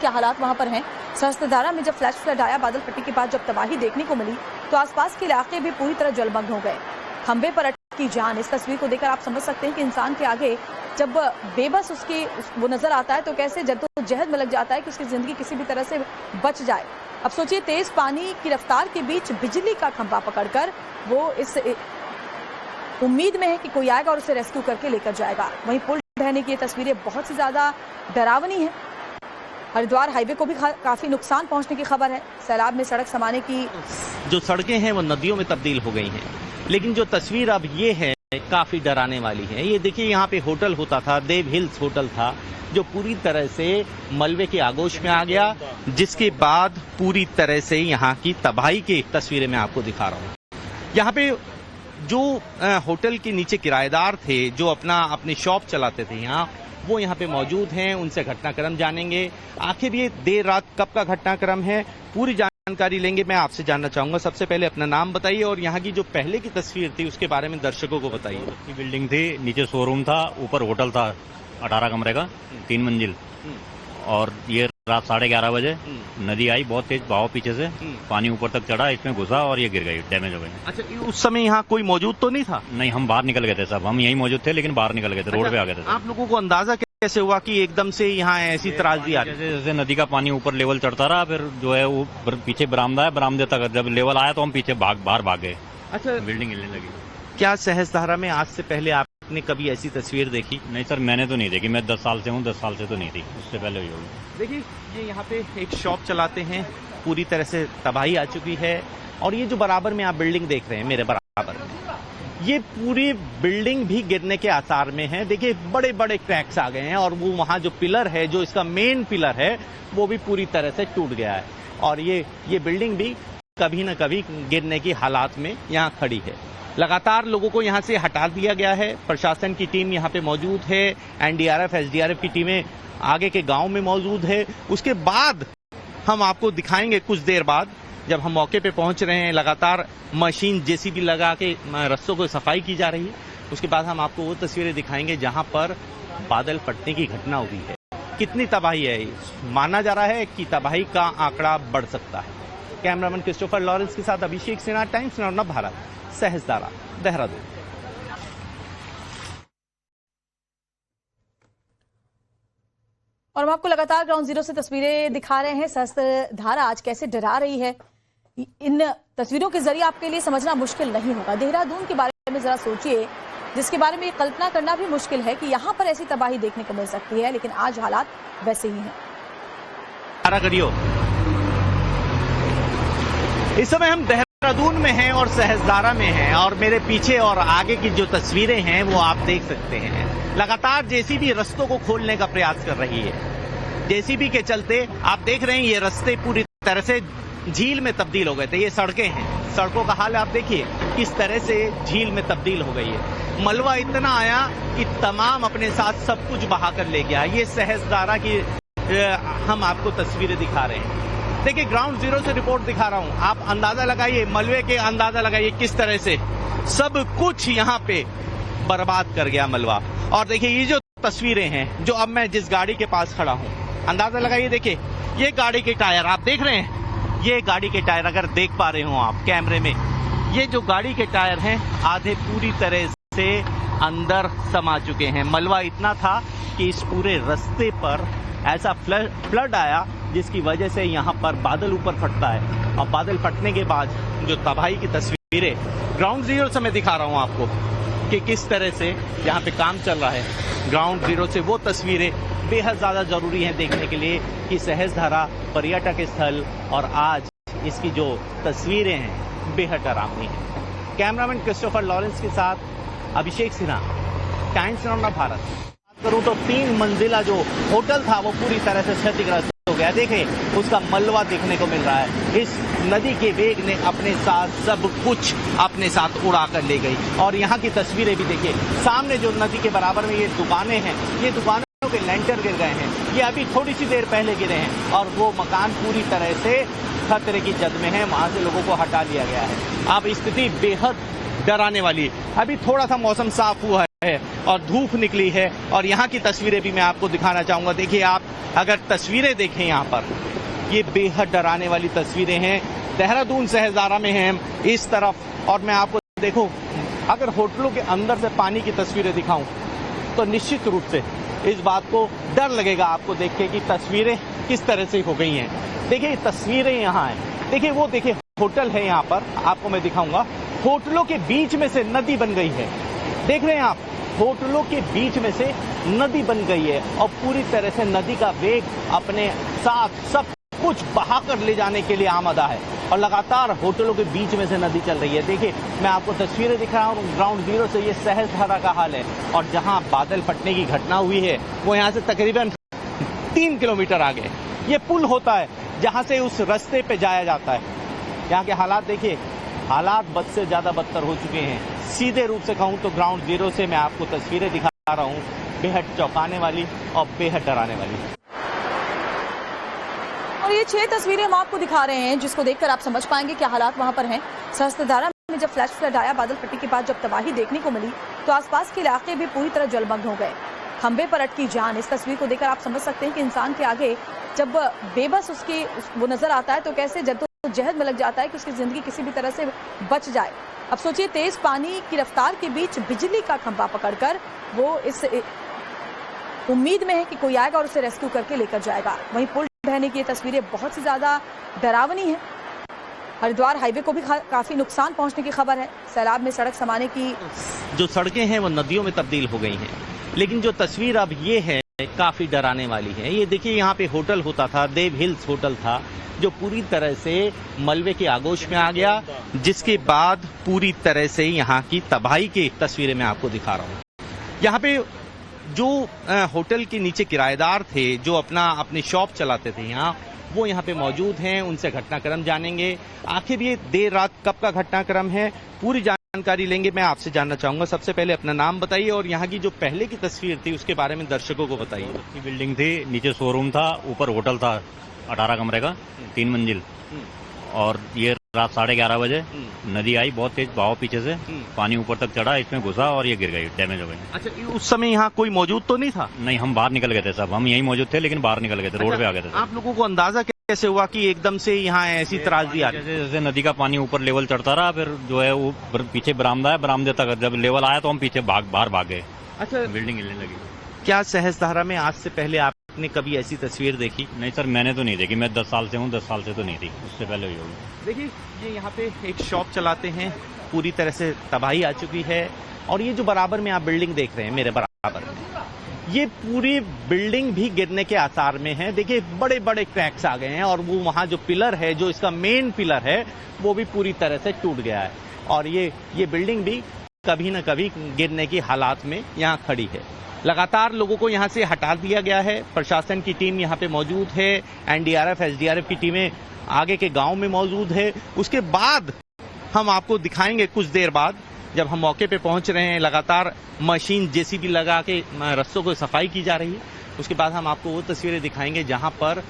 क्या हालात वहां पर हैं। सहस्त्रधारा में जब फ्लैश फ्लड आया, बादल फटने के बाद जब तबाही देखने को मिली तो आसपास के इलाके भी पूरी तरह जलमग्न हो गए। खंबे पर अटकी जान, इस तस्वीर को देखकर आप समझ सकते हैं कि इंसान के आगे जब बेबस वो नजर आता है तो कैसे जद्दोजहद में लग जाता है कि उसकी जिंदगी किसी भी तरह से बच जाए। अब सोचिए, तेज पानी की रफ्तार के बीच बिजली का खंभा पकड़कर वो इस उम्मीद में है कि कोई आएगा और उसे रेस्क्यू करके लेकर जाएगा। वहीं पुल ढहने की ये तस्वीरें बहुत सी ज्यादा डरावनी है। हरिद्वार हाईवे को भी काफी नुकसान पहुंचने की खबर है। सैलाब में सड़क समाने की जो सड़कें हैं वो नदियों में तब्दील हो गई हैं, लेकिन जो तस्वीर अब ये है काफी डराने वाली है। ये देखिए, यहाँ पे होटल होता था, देव हिल्स होटल था, जो पूरी तरह से मलबे के आगोश में आ गया, जिसके बाद पूरी तरह से यहाँ की तबाही की तस्वीरें मैं आपको दिखा रहा हूँ। यहाँ पे जो होटल के नीचे किराएदार थे, जो अपनी शॉप चलाते थे यहाँ, वो यहाँ पे मौजूद हैं। उनसे घटनाक्रम जानेंगे, आखिर ये देर रात कब का घटनाक्रम है, पूरी जानकारी लेंगे। मैं आपसे जानना चाहूंगा, सबसे पहले अपना नाम बताइए और यहाँ की जो पहले की तस्वीर थी उसके बारे में दर्शकों को बताइए। बिल्डिंग थी, नीचे शोरूम था, ऊपर होटल था 18 कमरे का, 3 मंजिल। और ये रात 11:30 बजे नदी आई, बहुत तेज बहाव पीछे से, पानी ऊपर तक चढ़ा, इसमें घुसा और ये गिर गई, डैमेज हो गई। अच्छा, उस समय यहाँ कोई मौजूद तो नहीं था? नहीं, हम बाहर निकल गए थे सब, हम यहीं मौजूद थे लेकिन बाहर निकल गए थे, रोड पे आ गए थे। आप लोगों को अंदाजा कैसे हुआ कि एकदम से यहाँ ऐसी त्रासदी आ रही? जैसे नदी का पानी ऊपर लेवल चढ़ता रहा, फिर जो है वो पीछे बरामदा है, बरामदे तक जब लेवल आया तो हम पीछे बाहर भाग गए। अच्छा, बिल्डिंग हिलने लगी। क्या सहस्त्रधारा में आज से पहले आपने कभी ऐसी तस्वीर देखी? नहीं सर, मैंने तो नहीं देखी, मैं 10 साल से हूँ, 10 साल से तो नहीं थी, उससे पहले हुई होगी। देखिए, ये यहाँ पे एक शॉप चलाते हैं, पूरी तरह से तबाही आ चुकी है। और ये जो बराबर में आप बिल्डिंग देख रहे हैं, मेरे बराबर में, ये पूरी बिल्डिंग भी गिरने के आसार में है। देखिए, बड़े बड़े क्रैक्स आ गए हैं और वो वहाँ जो पिलर है, जो इसका मेन पिलर है, वो भी पूरी तरह से टूट गया है। और ये बिल्डिंग भी कभी न कभी गिरने की हालात में यहाँ खड़ी है। लगातार लोगों को यहाँ से हटा दिया गया है, प्रशासन की टीम यहाँ पे मौजूद है, एनडीआरएफ, एसडीआरएफ की टीमें आगे के गांव में मौजूद है। उसके बाद हम आपको दिखाएंगे कुछ देर बाद, जब हम मौके पे पहुंच रहे हैं, लगातार मशीन जेसीबी लगा के रस्तों को सफाई की जा रही है। उसके बाद हम आपको वो तस्वीरें दिखाएंगे जहां पर बादल फटने की घटना हुई है। कितनी तबाही है, माना जा रहा है कि तबाही का आंकड़ा बढ़ सकता है। कैमरामैन क्रिस्टोफर लॉरेंस के साथ अभिषेक सिन्हा, टाइम्स नव भारत, सहस्त्रधारा, देहरादून। और हम आपको लगातार ग्राउंड जीरो से तस्वीरें दिखा रहे हैं। सहस्त्रधारा आज कैसे डरा रही है, इन तस्वीरों के जरिए आपके लिए समझना मुश्किल नहीं होगा। देहरादून के बारे में जरा सोचिए, जिसके बारे में कल्पना करना भी मुश्किल है कि यहाँ पर ऐसी तबाही देखने को मिल सकती है, लेकिन आज हालात वैसे ही हैं। इस समय हम देहरादून में हैं और सहस्त्रधारा में हैं, और मेरे पीछे और आगे की जो तस्वीरें हैं वो आप देख सकते हैं। लगातार जेसीबी रस्तों को खोलने का प्रयास कर रही है। जेसीबी के चलते आप देख रहे हैं ये रस्ते पूरी तरह से झील में तब्दील हो गए थे। ये सड़कें हैं, सड़कों का हाल आप देखिए किस तरह से झील में तब्दील हो गई है। मलबा इतना आया कि तमाम अपने साथ सब कुछ बहा कर ले गया। ये सहस्त्रधारा की हम आपको तस्वीरें दिखा रहे हैं। देखिए, ग्राउंड जीरो से रिपोर्ट दिखा रहा हूं, आप अंदाजा लगाइए, मलबे के अंदाजा लगाइए किस तरह से सब कुछ यहाँ पे बर्बाद कर गया मलबा। और देखिए, ये जो तस्वीरें हैं, जो अब मैं जिस गाड़ी के पास खड़ा हूं, अंदाजा लगाइए। देखिए, ये गाड़ी के टायर आप देख रहे हैं, ये गाड़ी के टायर अगर देख पा रहे हो आप कैमरे में, ये जो गाड़ी के टायर हैं आधे पूरी तरह से अंदर समा चुके हैं। मलबा इतना था कि इस पूरे रास्ते पर ऐसा फ्लड आया जिसकी वजह से यहाँ पर बादल ऊपर फटता है। और बादल फटने के बाद जो तबाही की तस्वीरें ग्राउंड जीरो से मैं दिखा रहा हूँ आपको कि किस तरह से यहाँ पे काम चल रहा है। ग्राउंड जीरो से वो तस्वीरें बेहद ज्यादा जरूरी हैं देखने के लिए कि सहस्त्रधारा पर्यटक स्थल और आज इसकी जो तस्वीरें हैं बेहद डरावनी हैं। कैमरामैन क्रिस्टोफर लॉरेंस के साथ अभिषेक सिन्हा, टाइम्स नव भारत। बात करूं तो 3 मंजिला जो होटल था वो पूरी तरह से क्षतिग्रस्त हो गया। देखें, उसका मलबा देखने को मिल रहा है। इस नदी के वेग ने अपने साथ सब कुछ अपने साथ उड़ा कर ले गई। और यहाँ की तस्वीरें भी देखिए, सामने जो नदी के बराबर में ये दुकानें हैं, ये दुकानों के लेंटर गिर गए हैं। ये अभी थोड़ी सी देर पहले गिरे हैं और वो मकान पूरी तरह से खतरे की जद में है। वहां से लोगों को हटा लिया गया है। अब स्थिति बेहद डराने वाली। अभी थोड़ा सा मौसम साफ हुआ है और धूप निकली है और यहाँ की तस्वीरें भी मैं आपको दिखाना चाहूंगा। देखिए, आप अगर तस्वीरें देखें यहाँ पर, ये बेहद डराने वाली तस्वीरें हैं। देहरादून सहस्त्रधारा में हैं इस तरफ, और मैं आपको देखो, अगर होटलों के अंदर से पानी की तस्वीरें दिखाऊं तो निश्चित रूप से इस बात को डर लगेगा आपको देख के कि तस्वीरें किस तरह से हो गई हैं। देखिए तस्वीरें यहाँ हैं, देखिए वो देखिए होटल है यहाँ पर, आपको मैं दिखाऊंगा। होटलों के बीच में से नदी बन गई है, देख रहे हैं आप, होटलों के बीच में से नदी बन गई है और पूरी तरह से नदी का वेग अपने साथ सब कुछ बहाकर ले जाने के लिए आमादा है और लगातार होटलों के बीच में से नदी चल रही है। देखिए मैं आपको तस्वीरें दिखा रहा हूँ ग्राउंड जीरो से, ये सहस्त्रधारा का हाल है। और जहां बादल फटने की घटना हुई है वो यहाँ से तकरीबन 3 किलोमीटर आगे ये पुल होता है जहां से उस रास्ते पे जाया जाता है। यहाँ के हालात देखिए, हालात बद से ज्यादा बदतर हो चुके हैं। सीधे रूप से कहूँ तो ग्राउंड जीरो से मैं आपको तस्वीरें दिखा रहा हूँ, बेहद चौंकाने वाली और बेहद डराने वाली। और ये 6 तस्वीरें हम आपको दिखा रहे हैं जिसको देखकर आप समझ पाएंगे क्या हालात वहां पर हैं। सहस्त्रधारा में जब फ्लैश फ्लड आया, बादल फटने के बाद जब तबाही देखने को मिली तो आसपास के इलाके भी पूरी तरह जलमग्न हो गए। खंबे पर अटकी जान, इस तस्वीर को देखकर आप समझ सकते हैं कि इंसान के आगे जब बेबस वो नजर आता है तो कैसे जद्दोजहद में लग जाता है कि उसकी जिंदगी किसी भी तरह से बच जाए। अब सोचिए, तेज पानी की रफ्तार के बीच बिजली का खंभा पकड़कर वो इस उम्मीद में है कि कोई आएगा और उसे रेस्क्यू करके लेकर जाएगा। वहीं पुल बहने की ये तस्वीरें बहुत ही ज्यादा डरावनी है। हरिद्वार हाईवे को भी काफी नुकसान पहुंचने की खबर है। सैलाब में सड़क समाने की जो सड़कें हैं वो नदियों में तब्दील हो गई हैं, लेकिन जो तस्वीर अब ये है काफी डराने वाली है। ये देखिए, यहाँ पे होटल होता था, देव हिल्स होटल था, जो पूरी तरह से मलबे की आगोश में आ गया, जिसके बाद पूरी तरह से यहाँ की तबाही की तस्वीरें मैं आपको दिखा रहा हूँ। यहाँ पे जो होटल के नीचे किराएदार थे, जो अपनी शॉप चलाते थे यहाँ, वो यहाँ पे मौजूद हैं। उनसे घटनाक्रम जानेंगे, आखिर ये देर रात कब का घटनाक्रम है, पूरी जानकारी लेंगे। मैं आपसे जानना चाहूंगा, सबसे पहले अपना नाम बताइए और यहाँ की जो पहले की तस्वीर थी उसके बारे में दर्शकों को बताइए। बिल्डिंग थी, नीचे शोरूम था, ऊपर होटल था 18 कमरे का 3 मंजिल, और ये रात 11:30 बजे नदी आई, बहुत तेज बहाव पीछे से, पानी ऊपर तक चढ़ा, इसमें घुसा और ये गिर गई, डैमेज हो गई। अच्छा, उस समय यहाँ कोई मौजूद तो नहीं था? नहीं, हम बाहर निकल गए थे सब, हम यहीं मौजूद थे लेकिन बाहर निकल गए थे, रोड पे आ गए थे। आप लोगों को अंदाजा कैसे हुआ कि एकदम से यहाँ ऐसी त्रासदी आ रही? जैसे जैसे नदी का पानी ऊपर लेवल चढ़ता रहा, फिर जो है वो पीछे बरामदा है, बरामदे तक जब लेवल आया तो हम पीछे बाहर भाग गए। अच्छा, बिल्डिंग हिलने लगी। क्या सहस्त्रधारा में आज से पहले आपने कभी ऐसी तस्वीर देखी? नहीं सर, मैंने तो नहीं देखी, मैं 10 साल से हूँ, 10 साल से तो नहीं थी, उससे पहले हुई होगी। देखिए, ये यहाँ पे एक शॉप चलाते हैं, पूरी तरह से तबाही आ चुकी है। और ये जो बराबर में आप बिल्डिंग देख रहे हैं, मेरे बराबर में, ये पूरी बिल्डिंग भी गिरने के आसार में है। देखिए, बड़े बड़े क्रैक्स आ गए हैं और वो वहाँ जो पिलर है, जो इसका मेन पिलर है, वो भी पूरी तरह से टूट गया है। और ये बिल्डिंग भी कभी न कभी गिरने की हालात में यहाँ खड़ी है। लगातार लोगों को यहाँ से हटा दिया गया है, प्रशासन की टीम यहाँ पे मौजूद है, एनडीआरएफ, एसडीआरएफ की टीमें आगे के गांव में मौजूद है। उसके बाद हम आपको दिखाएंगे कुछ देर बाद, जब हम मौके पे पहुंच रहे हैं, लगातार मशीन जेसीबी लगा के रास्तों को सफाई की जा रही है। उसके बाद हम आपको वो तस्वीरें दिखाएंगे जहां पर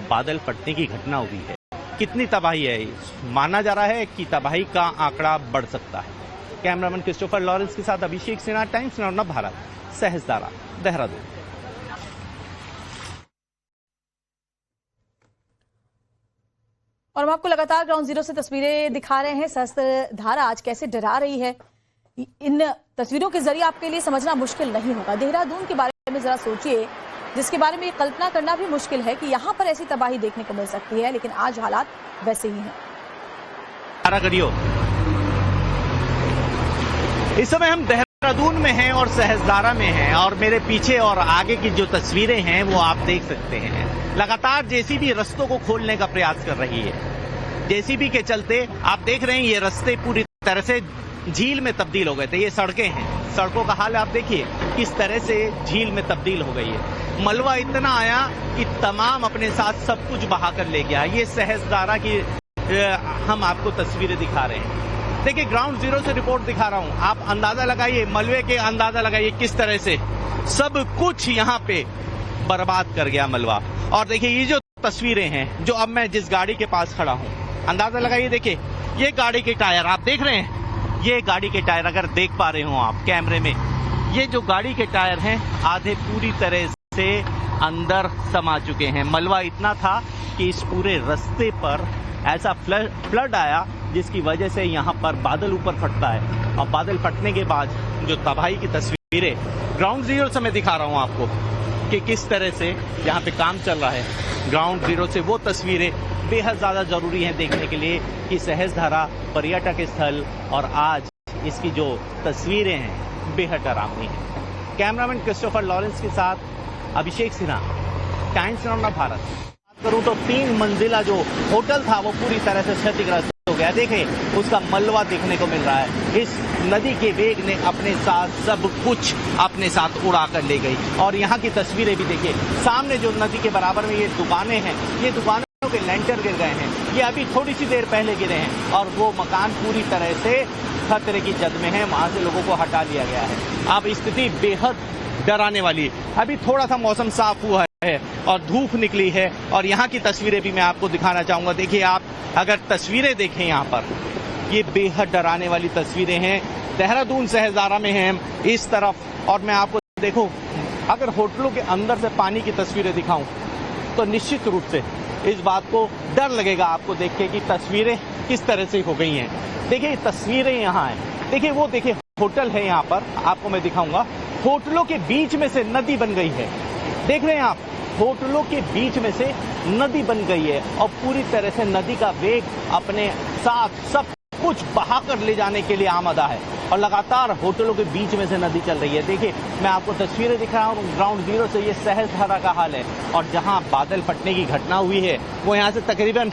बादल फटने की घटना हुई है। कितनी तबाही है, माना जा रहा है कि तबाही का आंकड़ा बढ़ सकता है। कैमरामैन क्रिस्टोफर लॉरेंस के साथ अभिषेक सिन्हा, टाइम्स नव भारत, सहस्त्रधारा, देहरादून। और हम आपको लगातार ग्राउंड जीरो से तस्वीरें दिखा रहे हैं। सहस्त्रधारा आज कैसे डरा रही है, इन तस्वीरों के जरिए आपके लिए समझना मुश्किल नहीं होगा। देहरादून के बारे में जरा सोचिए, जिसके बारे में कल्पना करना भी मुश्किल है कि यहाँ पर ऐसी तबाही देखने को मिल सकती है, लेकिन आज हालात वैसे ही हैं। इस समय हम देहरादून में हैं और सहस्त्रधारा में हैं, और मेरे पीछे और आगे की जो तस्वीरें हैं वो आप देख सकते हैं। लगातार जेसीबी रास्तों को खोलने का प्रयास कर रही है। जेसीबी के चलते आप देख रहे हैं ये रास्ते पूरी तरह से झील में तब्दील हो गए थे। ये सड़कें हैं, सड़कों का हाल आप देखिए किस तरह से झील में तब्दील हो गई है। मलबा इतना आया कि तमाम अपने साथ सब कुछ बहा कर ले गया। ये सहस्त्रधारा की हम आपको तस्वीरें दिखा रहे हैं। देखिए, ग्राउंड जीरो से रिपोर्ट दिखा रहा हूं, आप अंदाजा लगाइए, मलबे के अंदाजा लगाइए किस तरह से सब कुछ यहाँ पे बर्बाद कर गया मलबा। और देखिए, ये जो तस्वीरें हैं, जो अब मैं जिस गाड़ी के पास खड़ा हूं, अंदाजा लगाइए, देखिए ये गाड़ी के टायर आप देख रहे हैं, ये गाड़ी के टायर अगर देख पा रहे हो आप कैमरे में, ये जो गाड़ी के टायर हैं आधे पूरी तरह से अंदर समा चुके हैं। मलबा इतना था कि इस पूरे रास्ते पर ऐसा फ्लड आया जिसकी वजह से यहाँ पर बादल ऊपर फटता है, और बादल फटने के बाद जो तबाही की तस्वीरें ग्राउंड जीरो से मैं दिखा रहा हूँ आपको कि किस तरह से यहाँ पे काम चल रहा है। ग्राउंड जीरो से वो तस्वीरें बेहद ज़्यादा ज़रूरी हैं देखने के लिए कि सहस्त्रधारा पर्यटक स्थल और आज इसकी जो तस्वीरें हैं बेहद डरावनी हैं। कैमरामैन क्रिस्टोफर लॉरेंस के साथ अभिषेक सिन्हा, टाइम्स ऑफ भारत। बात करूं तो 3 मंजिला जो होटल था वो पूरी तरह से क्षतिग्रस्त हो गया। देखिए उसका मलबा देखने को मिल रहा है। इस नदी के वेग ने अपने साथ सब कुछ अपने साथ उड़ा कर ले गई। और यहाँ की तस्वीरें भी देखिए, सामने जो नदी के बराबर में ये दुकानें हैं, ये दुकानों के लेंटर गिर गए हैं। ये अभी थोड़ी सी देर पहले गिरे हैं और वो मकान पूरी तरह से खतरे की जद में है। वहां से लोगों को हटा लिया गया है। अब स्थिति बेहद डराने वाली। अभी थोड़ा सा मौसम साफ हुआ है और धूप निकली है, और यहाँ की तस्वीरें भी मैं आपको दिखाना चाहूंगा। देखिए आप अगर तस्वीरें देखें यहाँ पर, ये बेहद डराने वाली तस्वीरें हैं। देहरादून सहस्त्रधारा में हैं इस तरफ, और मैं आपको देखो अगर होटलों के अंदर से पानी की तस्वीरें दिखाऊं तो निश्चित रूप से इस बात को डर लगेगा आपको देख के कि तस्वीरें किस तरह से हो गई हैं। देखिए तस्वीरें यहाँ हैं, देखिए वो देखिए होटल है यहाँ पर, आपको मैं दिखाऊंगा। होटलों के बीच में से नदी बन गई है, देख रहे हैं आप, होटलों के बीच में से नदी बन गई है और पूरी तरह से नदी का वेग अपने साथ सब कुछ बहाकर ले जाने के लिए आमादा है, और लगातार होटलों के बीच में से नदी चल रही है। देखिए मैं आपको तस्वीरें दिखा रहा हूँ ग्राउंड जीरो से, ये सहस्त्रधारा का हाल है। और जहां बादल फटने की घटना हुई है वो यहाँ से तकरीबन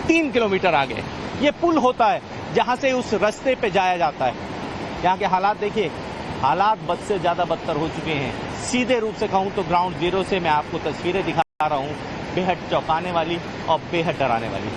3 किलोमीटर आगे ये पुल होता है जहां से उस रास्ते पे जाया जाता है। यहाँ के हालात देखिए, हालात बद से ज्यादा बदतर हो चुके हैं। सीधे रूप से कहूँ तो ग्राउंड जीरो से मैं आपको तस्वीरें दिखा रहा हूँ, बेहद चौंकाने वाली और बेहद डराने वाली।